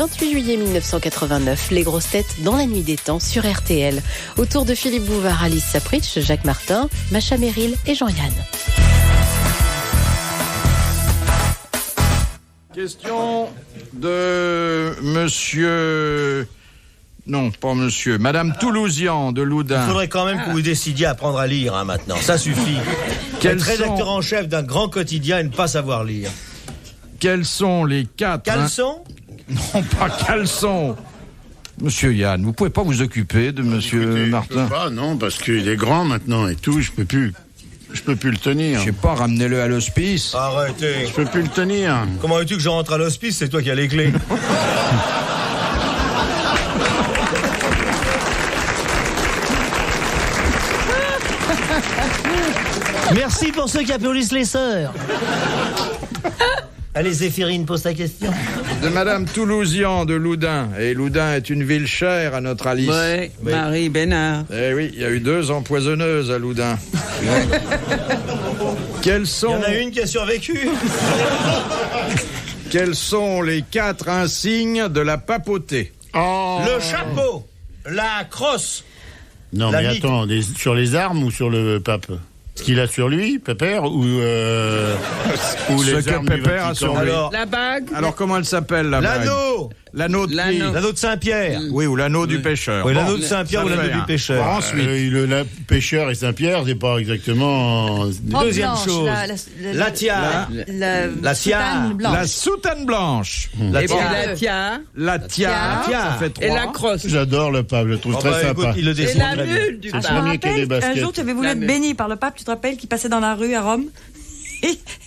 28 juillet 1989, les grosses têtes dans la nuit des temps sur RTL. Autour de Philippe Bouvard, Alice Sapritch, Jacques Martin, Macha Merrill et Jean-Yann. Question de monsieur... Non, pas monsieur. Madame Toulousian de Loudun. Il faudrait quand même que vous décidiez à apprendre à lire maintenant. Ça suffit. Être rédacteur en chef d'un grand quotidien et ne pas savoir lire. Quels sont les 4... Caleçon ? Non, pas caleçon. Monsieur Yann, vous pouvez pas vous occuper de monsieur Martin ? Je peux pas, non, parce qu'il est grand maintenant et tout, je peux plus le tenir. Je sais pas, ramenez-le à l'hospice. Arrêtez. Je peux plus le tenir. Comment veux-tu que je rentre à l'hospice ? C'est toi qui as les clés. Merci pour ceux qui applaudissent les sœurs. Allez, Zéphirine, pose ta question. De Madame Toulousian de Loudun. Et Loudun est une ville chère à notre Alice. Oui, Marie Bénard. Eh oui, il y a eu 2 empoisonneuses à Loudun. Quels sont... Il y en a une qui a survécu. Quels sont les 4 insignes de la papauté ? Le chapeau, la crosse. Non, La mais bite. attends, sur les armes ou sur le pape ? Ce qu'il a sur lui, Pépère, ou les Ce que armes du Pépère a Vatican. sur lui. Alors, La bague. Alors comment elle s'appelle la bague ? l'anneau. L'anneau de qui ? L'anneau de Saint-Pierre. Oui, ou l'anneau du pêcheur. Oui, Bon, l'anneau de Saint-Pierre ou ça l'anneau fait du un. pêcheur. Bon, ensuite, Le pêcheur et Saint-Pierre, c'est pas exactement... Deuxième chose. La tiare. La tiare. la soutane blanche. La Et puis tiare. la tiare. La tiare, tiare. ça fait 3. Et la crosse. J'adore le pape, je le trouve Oh, très bah, sympa. écoute, il le Et dessine la très bien. mule du C'est pape. le premier qui a des Un baskets. jour, tu avais voulu La être mule. béni par le pape, tu te rappelles, qui passait dans la rue à Rome.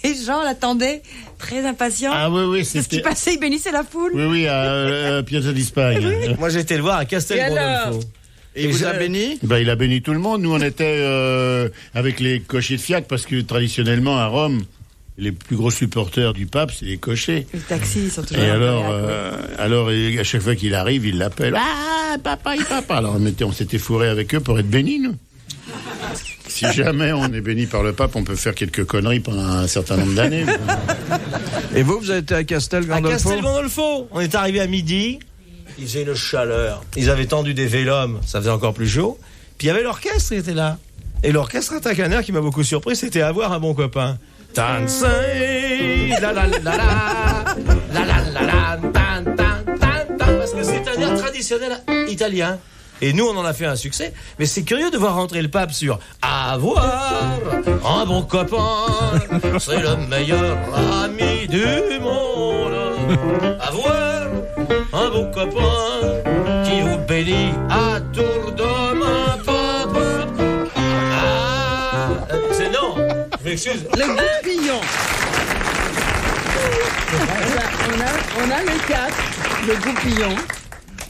Et Jean l'attendait, très impatient. Ah oui, C'est ce qui c'était... passait, il bénissait la foule. Oui, à Piazza di Spagna. Moi, j'ai été le voir à Castel Et alors Gandolfo. Et il vous a béni ? Ben, il a béni tout le monde. Nous, on était avec les cochers de Fiat, parce que traditionnellement, à Rome, les plus gros supporters du pape, c'est les cochers. Les taxis, ils sont toujours Et alors, à chaque fois qu'il arrive, il l'appelle. Ah, papa. Alors, on s'était fourré avec eux pour être bénis, nous. Si jamais on est béni par le pape, on peut faire quelques conneries pendant un certain nombre d'années. Et vous avez été à Castel À Gandolfo ? Castel Gandolfo. On est arrivé à midi. Il faisait une chaleur. Ils avaient tendu des vélums. Ça faisait encore plus chaud. Puis il y avait l'orchestre qui était là. Et l'orchestre attaque un air qui m'a beaucoup surpris. C'était Avoir un bon copain. Tansei, la la la la, la la la la, tan tan tan tan, parce que c'est un air traditionnel italien. Et nous, on en a fait un succès. Mais c'est curieux de voir rentrer le pape sur Avoir un bon copain, c'est le meilleur ami du monde. Avoir un bon copain qui vous bénit à tour de main. C'est non. Je m'excuse. Le goupillon. On a les 4. Le goupillon.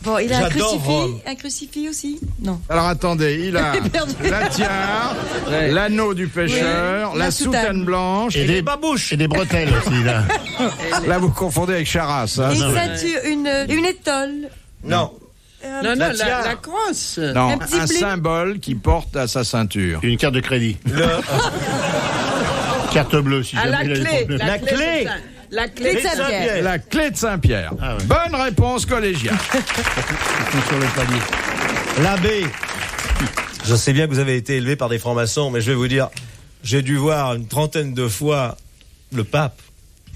bon, il a un J'adore Rome. crucifix, aussi. Non. Alors attendez, il a Perdu. la tiare, Ouais. l'anneau du pêcheur, Oui, la la soutane soutane blanche. Et des babouches. Et des bretelles aussi, là. Là, vous confondez avec Charras. Hein. Et ceinture, une étole. Non. Non, La la tiare. crosse. Non, Un petit un blé. symbole qui porte à sa ceinture. Une carte de crédit. Carte bleue, si À jamais la il a des clé. problèmes. La clé. c'est ça. La clé de Saint-Pierre. La clé de Saint-Pierre. Ah ouais. Bonne réponse collégiale. Ils sont sur le palier. L'abbé. Je sais bien que vous avez été élevé par des francs-maçons, mais je vais vous dire, j'ai dû voir une trentaine de fois le pape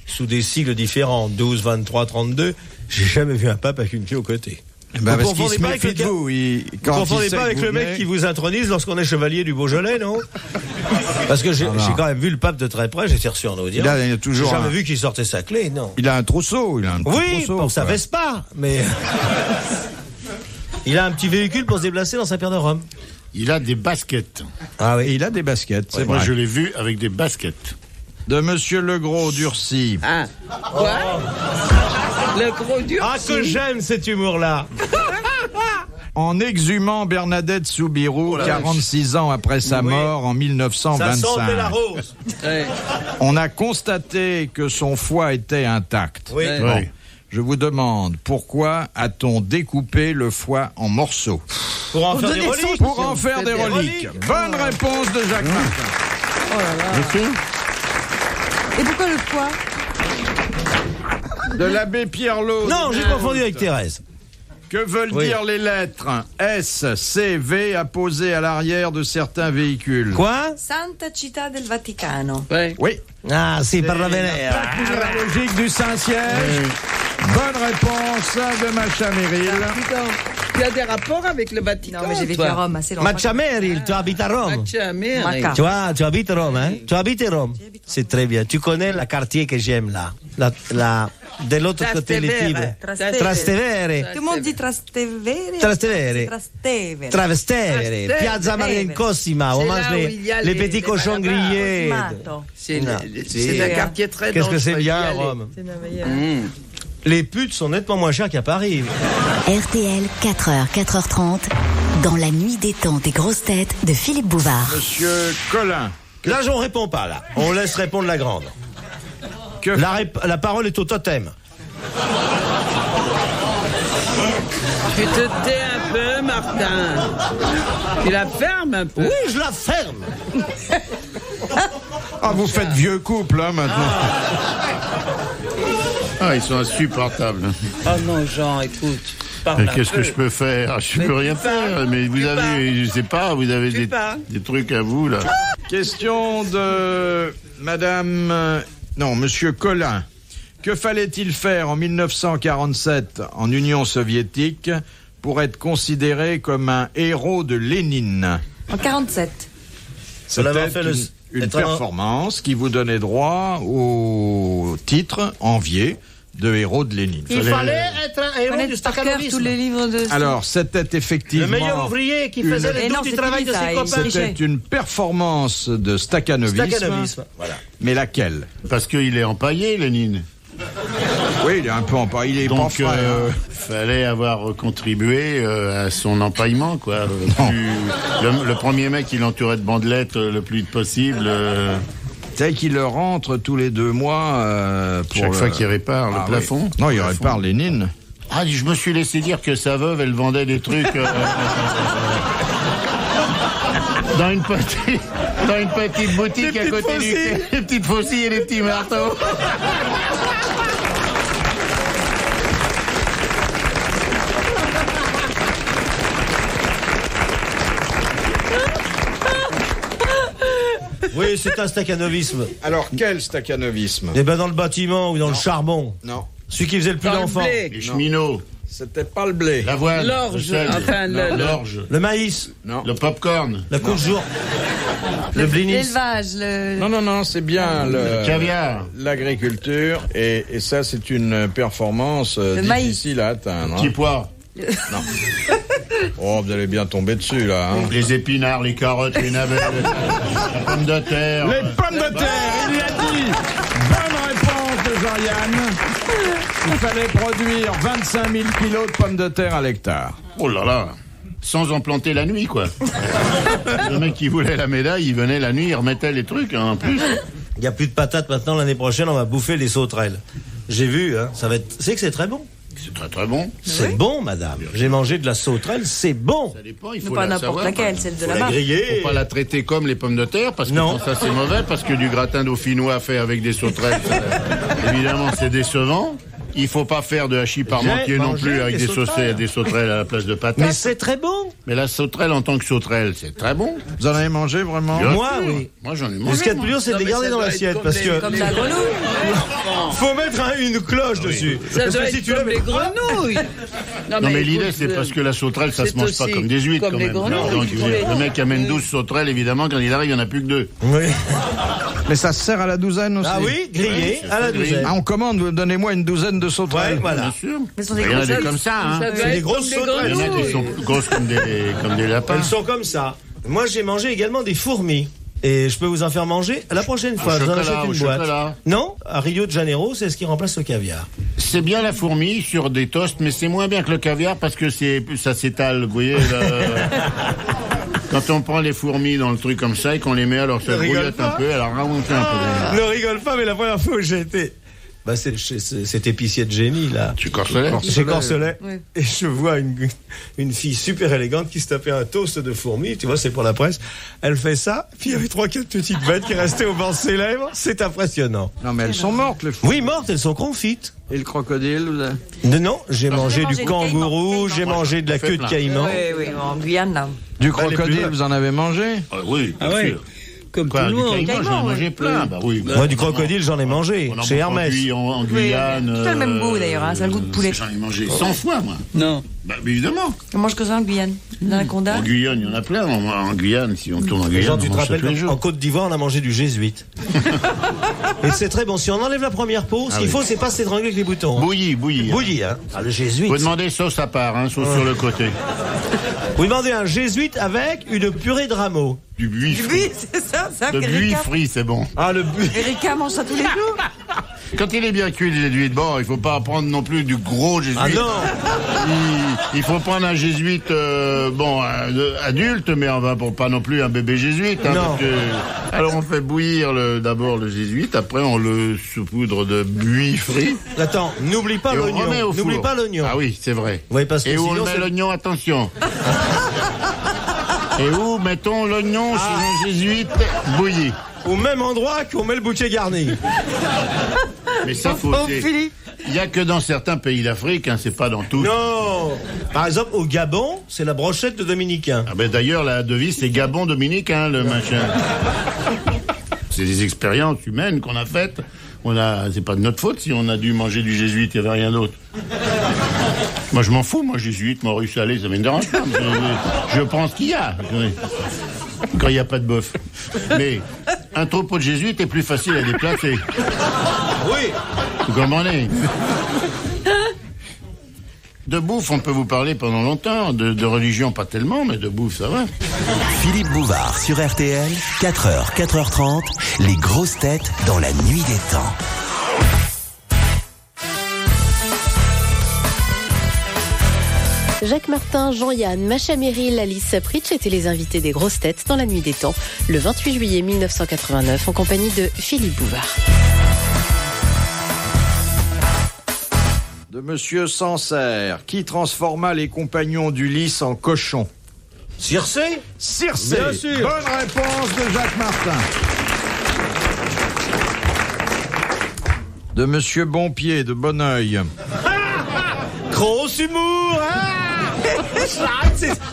sous des sigles différents, 12, 23, 32. J'ai jamais vu un pape avec une fille au côté. Bah, Vous parce qu'il confondez se pas méfie avec de le vous. Vous Quand il confondez sait pas que avec vous le mec venez- qui vous intronise lorsqu'on est chevalier du Beaujolais, non? Parce que j'ai quand même vu le pape de très près, j'ai été reçu en audience. Il a toujours J'ai jamais un- vu qu'il sortait sa clé, non. Il a un trousseau. Il a un petit Oui, trousseau, pour sa quoi. Vespa, mais... Il a un petit véhicule pour se déplacer dans Saint-Pierre-de-Rome. Il a des baskets. Ah Et il a des baskets, c'est Moi, vrai. je l'ai vu avec des baskets. De Monsieur Legros d'Urcy. Ah, quoi? Le gros dur. Ah, que j'aime cet humour-là. En exhumant Bernadette Soubirous, 46 ans après sa Oui. mort en Ça 1925. sentait la rose. Ouais. On a constaté que son foie était intact. Oui. Ouais. Bon, Oui. je vous demande, pourquoi a-t-on découpé le foie en morceaux? Pour en faire des donner reliques. Pour en faire des reliques. Bonne réponse de Jacques Martin. Monsieur Et pourquoi le foie? de l'abbé Pierre-Lot. Non, j'ai confondu avec Thérèse. Que veulent dire les lettres S, C, V apposées à l'arrière de certains véhicules? Quoi? Santa Città del Vaticano. Oui. Ah, si, per la Venera. La logique du Saint-Siège. Bonne réponse de Macha Meryl. Tu as des rapports avec le Vatican? Non, mais j'ai vécu à Rome assez longtemps. Macha Meryl, tu habites à Rome. Maca. Tu vois, tu habites à Rome, hein? Tu habites à Rome. C'est très bien. Tu connais le quartier que j'aime là. De l'autre côté des Tibre. Trastevere. Tout le monde dit Trastevere. Trastevere. Trastevere. Travestevere. Piazza Maria Cosima. On mange les petits cochons grillés. C'est un quartier très Qu'est-ce dense, que c'est faut y bien, aller. Rome. Les putes sont nettement moins chères qu'à Paris. RTL, 4h, 4h30, dans la nuit des temps des grosses têtes de Philippe Bouvard. Monsieur Collin. Là, on répond pas, là. On laisse répondre la grande. La parole est au totem. Tu te tais un peu, Martin. Tu la fermes un peu. Oui, je la ferme. Ah, vous faites vieux couple, hein, maintenant. Ah, ils sont insupportables. Oh non, Jean, écoute. Mais qu'est-ce que je peux faire? Je peux rien faire. Mais vous avez, je sais pas, vous avez des trucs à vous, là. Question de Madame... Non, Monsieur Collin. Que fallait-il faire en 1947 en Union soviétique pour être considéré comme un héros de Lénine? En 47. C'était une performance qui vous donnait droit au titre envié de héros de Lénine. Il fallait être un héros du Connaître par cœur tous staccanovisme. les livres de... Alors, c'était Le effectivement... meilleur ouvrier qui faisait Et le non, dos du c'était travail de ça, ses il copains. trichait. C'était une performance de staccanovisme. Staccanovisme, voilà. Mais laquelle? Parce qu'il est empaillé, Lénine. Oui, il est un peu empaillé, il est pas Donc, frais. hein. fallait avoir contribué à son empaillement, quoi. Le premier mec, il entourait de bandelettes le plus vite possible. Tu sais qu'il le rentre tous les 2 mois pour Chaque fois qu'il répare le plafond. Oui. Non, il répare Lénine. Ah, je me suis laissé dire que sa veuve, elle vendait des trucs dans une petite boutique à côté du... Des petites faucilles et des petits marteaux. Oui, c'est un staccanovisme. Alors, quel staccanovisme? Eh ben dans le bâtiment ou dans le charbon. Non, Celui qui faisait le plus Dans le d'enfants. blé. Les cheminots, c'était pas le blé. l'avoine, L'orge, le sel, enfin, l'orge, Le maïs, Non. le popcorn, la couche jour, le blinis. L'élevage, Non, c'est bien le caviar, l'agriculture et ça, c'est une performance maïs. difficile à atteindre. petit pois, Oh, vous allez bien tomber dessus, là. Hein. les épinards, les carottes, les navets, la pomme de terre. Les pommes de terre, il l'a dit. Bonne réponse de Jean-Yann. Il fallait produire 25 000 kilos de pommes de terre à l'hectare. Oh là là, sans en planter la nuit, quoi. Le mec qui voulait la médaille, il venait la nuit, il remettait les trucs, hein, en plus. Il n'y a plus de patates maintenant, l'année prochaine, on va bouffer les sauterelles. J'ai vu, hein, ça va être... C'est que c'est très bon. C'est très très bon. C'est bon, madame. J'ai mangé de la sauterelle, c'est bon. Ça dépend, il mais faut pas la n'importe savoir. laquelle, celle de Faut la là-bas. griller. Faut pas la traiter comme les pommes de terre, parce que Non. ça c'est mauvais, parce que du gratin dauphinois fait avec des sauterelles, évidemment c'est décevant. Il faut pas faire de hachis parmentier non mangé plus avec des sauterelles. des sauterelles à la place de Mais patates. c'est très bon. Mais la sauterelle en tant que sauterelle, c'est très bon. Vous en avez mangé vraiment? Bien Moi, sûr. oui. Moi j'en ai Mais mangé. ce qu'il y a de plus dur, c'est de les garder dans l'assiette, parce que... Comme la grenouille. Faut mettre une cloche dessus. Ça Parce doit que si être tu comme le les mets- grenouilles. Non mais l'idée écoute, c'est parce que la sauterelle ça se c'est mange pas aussi comme des huîtres comme quand les même. grenouilles. Donc, le mec amène 12 sauterelles, évidemment quand il arrive il n'y en a plus que 2. Oui. Mais ça se sert à la douzaine aussi? Ah oui, grillé Oui, à la c'est grillé. douzaine. Ah, on commande, donnez-moi une douzaine de sauterelles. Ouais, voilà. Bien sûr. Mais ce sont des Il y en a grosses des sauterelles. comme ça, hein. Ça doit C'est des être grosses comme sauterelles. Il y en a qui sont grosses comme des lapins. Elles sont comme ça. Moi, j'ai mangé également des fourmis. Et je peux vous en faire manger la prochaine fois. Je vous en chocolat, achète au une boîte. chocolat. Non, à Rio de Janeiro, c'est ce qui remplace le caviar. C'est bien la fourmi sur des toasts, mais c'est moins bien que le caviar parce que ça s'étale, vous voyez. Quand on prend les fourmis dans le truc comme ça et qu'on les met, alors ça Ne rigole brouillote un pas. peu, alors remonte un peu. Ne rigole pas, mais la première fois où j'ai été Bah, c'est chez cet épicier de génie, là. Tu Corselet. Chez Corselet. Oui. Et je vois une fille super élégante qui se tapait un toast de fourmis. Tu vois, c'est pour la presse. Elle fait ça. Puis il y avait 3-4 petites bêtes qui restaient au bord de ses lèvres. C'est impressionnant. Non, mais elles sont mortes, les fourmis. Oui, mortes, elles sont confites. Et le crocodile Non, j'ai mangé du du kangourou, caïman. j'ai mangé de la Fait queue plein. de caïman. Oui, en Guyane, là. Du Bah, les crocodile, plus- vous en avez mangé? Oui, bien ouais. sûr. Comme Quoi, tout le du monde. caïman, j'en ai Caïman, mangé plein. Bah oui. Moi, du crocodile, j'en ai mangé. On en Chez mange Hermès. en Guyane. C'est le même goût, d'ailleurs, hein, c'est le goût de poulet. J'en ai mangé 100 fois, moi. Non. Bah, évidemment. On mange que ça en Guyane. L'anaconda. En Guyane, il y en a plein. En Guyane, si on tourne en Les Guyane, gens, tu on te mange ça tous les rappelles, en jours. Côte d'Ivoire, on a mangé du jésuite. Et c'est très bon. Si on enlève la première peau, ce qu'il faut, c'est pas s'étrangler avec les boutons. Bouilli. Bouilli, hein. Ah, le jésuite. Vous demandez sauce à part, hein, sauce sur le côté. Vous demandez un jésuite avec une purée de rameaux. Du buis frit. Oui, c'est ça, Le buis Erika. frit, c'est bon. Ah, le bu. Erika mange ça tous les jours. Quand il est bien cuit, le jésuite, bon, il faut pas prendre non plus du gros jésuite. Ah non. Il faut prendre un jésuite, adulte, mais enfin, pour pas non plus un bébé jésuite. Hein, Non. parce que- alors on fait bouillir d'abord le jésuite, après on le saupoudre de buis frit. Attends, n'oublie pas Et on remet l'oignon. au four. N'oublie pas l'oignon. Ah oui, c'est vrai. Oui, parce que Et où on sinon, met c'est- l'oignon, attention. Et où mettons l'oignon sur un jésuite bouilli. Au même endroit qu'on met le bouquet garni. Mais ça, faut. Oh, Philippe. Il y a que dans certains pays d'Afrique, hein, c'est pas dans tous. Non. Par exemple, au Gabon, c'est la brochette de dominicain. Ah ben d'ailleurs, la devise, c'est Gabon dominicain, le machin. C'est des expériences humaines qu'on a faites. C'est pas de notre faute si on a dû manger du jésuite, il n'y avait rien d'autre. Moi, je m'en fous, moi, jésuite, morue salée, ça me dérange pas. Je prends ce qu'il y a. Quand il n'y a pas de bœuf. Mais un troupeau de jésuites est plus facile à déplacer. Oui. Vous comprenez? De bouffe, on peut vous parler pendant longtemps. De religion, pas tellement, mais de bouffe, ça va. Philippe Bouvard sur RTL, 4h, 4h30, les grosses têtes dans la nuit des temps. Jacques Martin, Jean-Yann, Macha Merrill, Alice Sapritch étaient les invités des grosses têtes dans la nuit des temps, le 28 juillet 1989, en compagnie de Philippe Bouvard. De Monsieur Sancerre, qui transforma les compagnons d'Ulysse en cochons. Circé. Circé. Bien sûr. Bonne réponse de Jacques Martin. De Monsieur Bonpied, de Bonneuil. Gros humour, hein.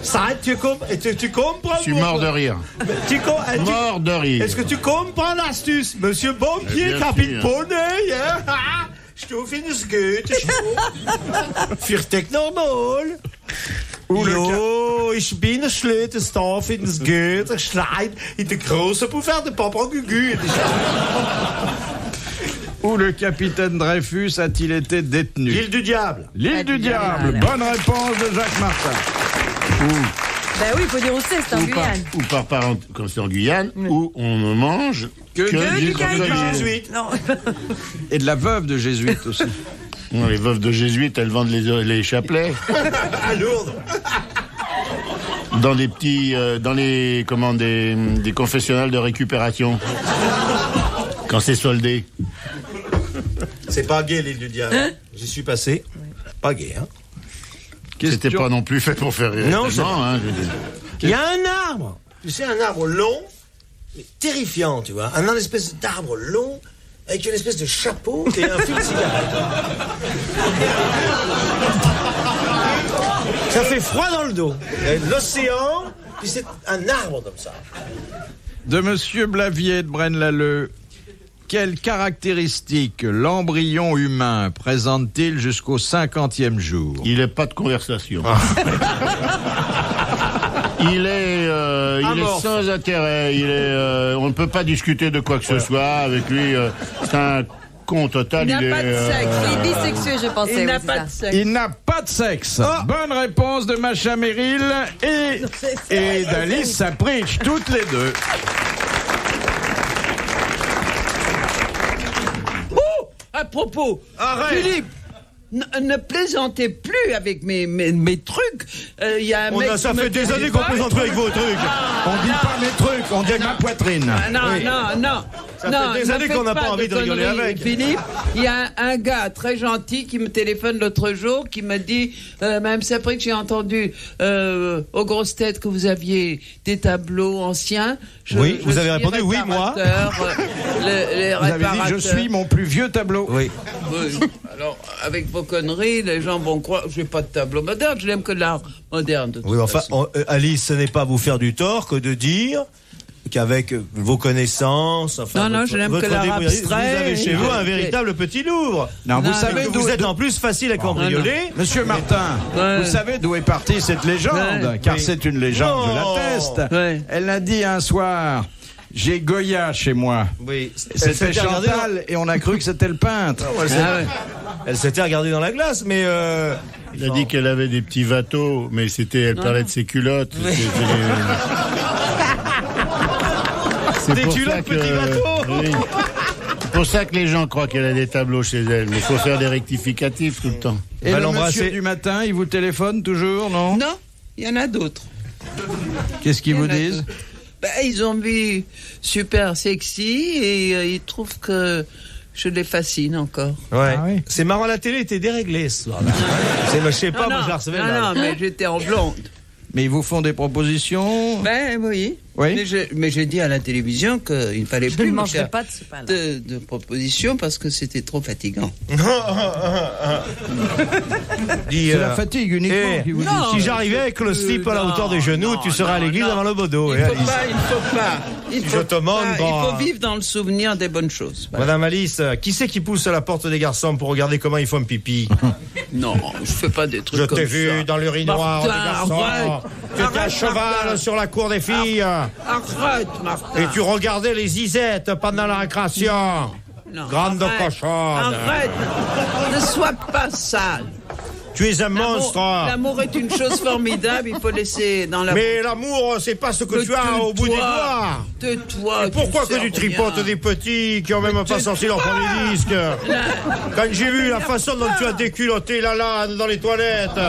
Ça, tu comprends. Je suis mort de rire. Mort de rire. Est-ce que tu comprends l'astuce, Monsieur Bonpied, Bien Capit sûr. Bonneuil, hein? Stoff ins Goethe, für normal. Jo, ich bin schlecht, Stoff ins Goethe, Schleid in der großen Bouffard de Papa Gugu. Où le capitaine Dreyfus a-t-il été détenu? L'île du diable. L'île du diable. Bonne réponse de Jacques Martin. Ben oui, il faut dire où c'est en Guyane. Ou par parenthèse, comme c'est en Guyane, où on ne mange que du du caïman. crocodile. Jésuite. Non. Et de la veuve de jésuite aussi. Non, les veuves de jésuites, elles vendent les chapelets À Lourdes. dans des petits, dans les, comment, des confessionnals de récupération. Quand c'est soldé. C'est pas gay, l'île du diable. J'y suis passé. Pas gay, hein. C'était pas non plus fait pour faire rire. Non, c'est- hein, je veux dire. Il y a un arbre. Tu sais, un arbre long, mais terrifiant, tu vois. Un espèce d'arbre long, avec une espèce de chapeau et un fil de cigarette. Ça fait froid dans le dos. Il y a l'océan, puis c'est un arbre comme ça. De Monsieur Blavier de Braine-l'Alleud. Quelles caractéristiques l'embryon humain présente-t-il jusqu'au 50e jour? Il n'est pas de conversation. Il est sans intérêt. On ne peut pas discuter de quoi que ce soit avec lui. C'est un con total. Il n'a pas de sexe. Il est bisexué, je pensais. Il n'a oui, pas c'est de ça. sexe. Il n'a pas de sexe. Bonne réponse de Macha Merrill et d'Alice Sapritch, toutes les deux. À propos, Arrête. Philippe, ne plaisantez plus avec mes trucs. Il y a un mec ça fait des années qu'on plaisante avec vos trucs. On dit pas mes trucs, on dit ma poitrine. Non. Ça fait des années qu'on n'a pas envie de rigoler avec. Philippe, il y a un gars très gentil qui me téléphone l'autre jour, qui me dit, Mme Saprik, j'ai entendu aux grosses têtes que vous aviez des tableaux anciens. Oui, vous avez répondu oui, moi. Les Vous avez dit, je suis mon plus vieux tableau. Oui. Alors, avec vos conneries, les gens vont croire, je n'ai pas de tableau moderne, je n'aime que l'art moderne. Oui, enfin, Alice, ce n'est pas vous faire du tort que de dire qu'avec vos connaissances, enfin, non, je n'aime que l'art abstrait. Vous avez chez vous un véritable petit Louvre. Non, vous savez vous êtes en plus facile à cambrioler. Monsieur Martin, vous savez d'où est partie cette légende, car c'est une légende, je l'atteste. Ouais. Elle a dit un soir, j'ai Goya chez moi. Oui. C'était Chantal et on a cru que c'était le peintre. Elle s'était regardée dans la glace, mais... Il a dit qu'elle avait des petits watteaux, mais elle parlait de ses culottes. C'est des pour culottes ça que, petits bateaux. oui. C'est pour ça que les gens croient qu'elle a des tableaux chez elle. Mais il faut faire des rectificatifs tout le temps. Et le monsieur du matin, il vous téléphone toujours, non? Non, il y en a d'autres. Qu'est-ce qu'ils vous disent? Ils ont vu super sexy et ils trouvent que je les fascine encore. Ouais. Ah oui. C'est marrant, la télé était déréglée ce soir-là. Je sais pas, moi je la recevais. Non, mais j'étais en blonde. Mais ils vous font des propositions? Oui. Oui. Mais j'ai dit à la télévision qu'il ne fallait plus me faire pas de ce pas-là. de propositions parce que c'était trop fatigant. C'est la fatigue uniquement qui vous dit. Si j'arrivais avec le slip à la hauteur des genoux, tu serais à l'église avant le bodo. Il faut pas. Il faut vivre dans le souvenir des bonnes choses. Voilà. Madame Alice, qui c'est qui pousse à la porte des garçons pour regarder comment ils font un pipi? Non, je fais pas des trucs Je comme ça. t'ai vu dans l'urinoir des garçons. Tu étais à cheval sur la cour des filles. Arrête, Martin. Et tu regardais les zizettes pendant la récréation. Non, Grande cochonne. Arrête. Ne sois pas sale. Tu es un monstre. L'amour est une chose formidable, il faut laisser dans la... Mais l'amour, c'est pas ce que tu as au bout des doigts. Tais-toi. Et pourquoi que tu tripotes des petits qui ont même pas sorti leur premier disque? Quand j'ai vu la façon dont tu as déculotté la lane dans les toilettes.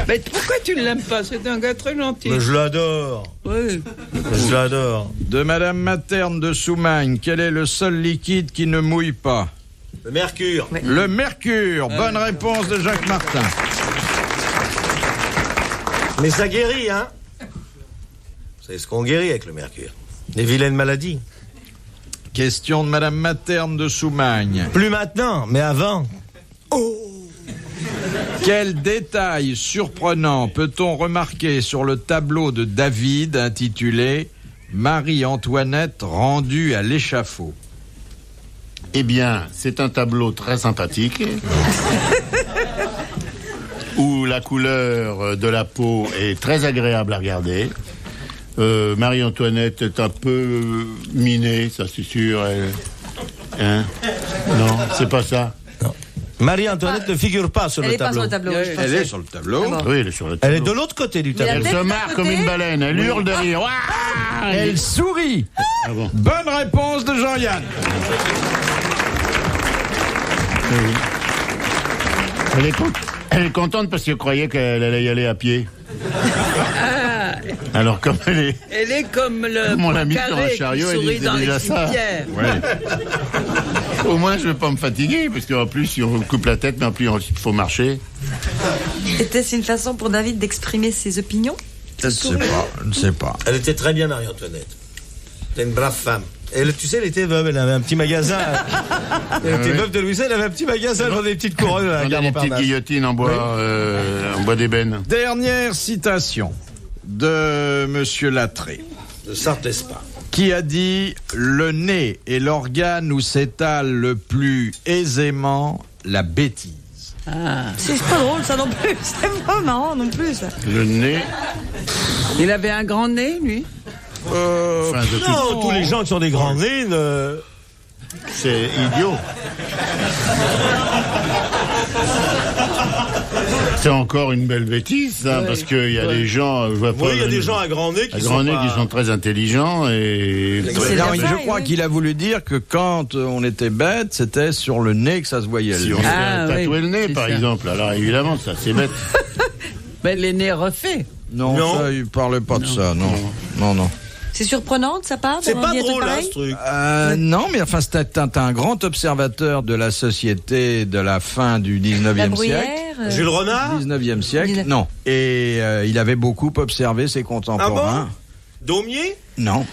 Mais pourquoi tu ne l'aimes pas? C'est un gars très gentil. Mais je l'adore. Oui. Je l'adore. De Madame Materne de Soumagne, quel est le seul liquide qui ne mouille pas? Le mercure. Oui. Le mercure. Bonne réponse de Jacques Martin. Mais ça guérit, hein? C'est ce qu'on guérit avec le mercure. Les vilaines maladies. Question de Madame Materne de Soumagne. Plus maintenant, mais avant. Quel détail surprenant peut-on remarquer sur le tableau de David intitulé Marie-Antoinette rendue à l'échafaud? Eh bien, c'est un tableau très sympathique où la couleur de la peau est très agréable à regarder. Marie-Antoinette est un peu minée, ça c'est sûr. Hein? Non, c'est pas ça. Marie-Antoinette ne figure pas sur le tableau. Elle est pas sur le tableau. je pense. Elle est sur le tableau. Oui, elle est sur le tableau. Elle est de l'autre côté du tableau. Elle se marre comme une baleine, elle hurle de rire. Elle sourit. Ah bon. Bonne réponse de Jean-Yann. Oui. Elle est contente parce qu'elle croyait qu'elle allait y aller à pied. Alors comme elle est comme le on l'a mis sur un carré chariot, qui elle sourit disait dans les déjà ça. cimetières. Ouais. Au moins je vais pas me fatiguer parce qu'en plus si on coupe la tête, mais en plus il faut marcher. Était-ce une façon pour David d'exprimer ses opinions? Je ne sais pas. Elle était très bien, Marie-Antoinette. C'était une brave femme. Et tu sais, elle était veuve, elle avait un petit magasin. Elle était veuve de Louis XVI, elle avait un petit magasin, elle vendait des petites couronnes. On a des petites guillotines en bois, en bois d'ébène. Dernière citation de Monsieur Lattré, De Sarthe-Lespa. qui a dit « Le nez est l'organe où s'étale le plus aisément la bêtise. C'est pas drôle ça non plus. C'est pas marrant non plus ça. » Le nez. Il avait un grand nez, lui. Enfin, de Non, tous les gens qui ont des grands nez, c'est idiot. C'est encore une belle bêtise, ça, parce qu'il y a des gens, je vois pas. Oui, il y a des gens à grand nez qui sont très intelligents et. Non, je crois qu'il a voulu dire que quand on était bête, c'était sur le nez que ça se voyait. Si on se tatouait le nez, par exemple, alors évidemment, ça, c'est bête. Mais les nez refaits. Non, ça, il parlait pas de ça, non. C'est surprenant de sa part. C'est pas drôle, là, ce truc. Non, mais enfin, c'était un grand observateur de la société de la fin du 19e siècle. Jules Renard 19e siècle, non. Et il avait beaucoup observé ses contemporains. Ah bon? Daumier? Non.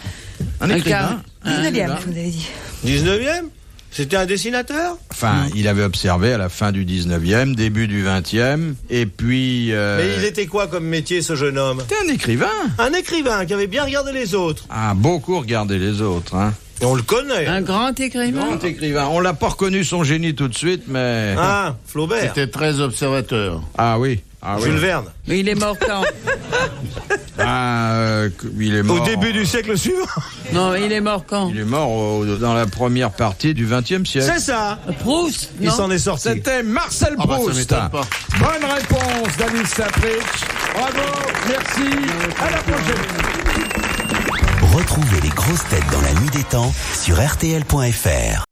Un écrivain. 19e, vous avez dit. 19e? C'était un dessinateur? Enfin, il avait observé à la fin du 19e, début du 20e, et puis... Mais il était quoi comme métier, ce jeune homme? C'était un écrivain. Un écrivain qui avait bien regardé les autres. Ah, beaucoup regardé les autres, hein. Et on le connaît. Un grand écrivain. Grand écrivain. On l'a pas reconnu son génie tout de suite, mais... Ah, Flaubert. C'était très observateur. Ah oui. Jules Verne. Mais il est mort quand? Il est mort... Au début du siècle suivant. Non, il est mort quand? Il est mort dans la première partie du 20e siècle. C'est ça. Proust. Il s'en est sorti. C'était Marcel Proust. Ça m'étonne pas. Bonne réponse d'Alice Sapritch. Bravo, merci. À la prochaine. Retrouvez les grosses têtes dans la nuit des temps sur RTL.fr.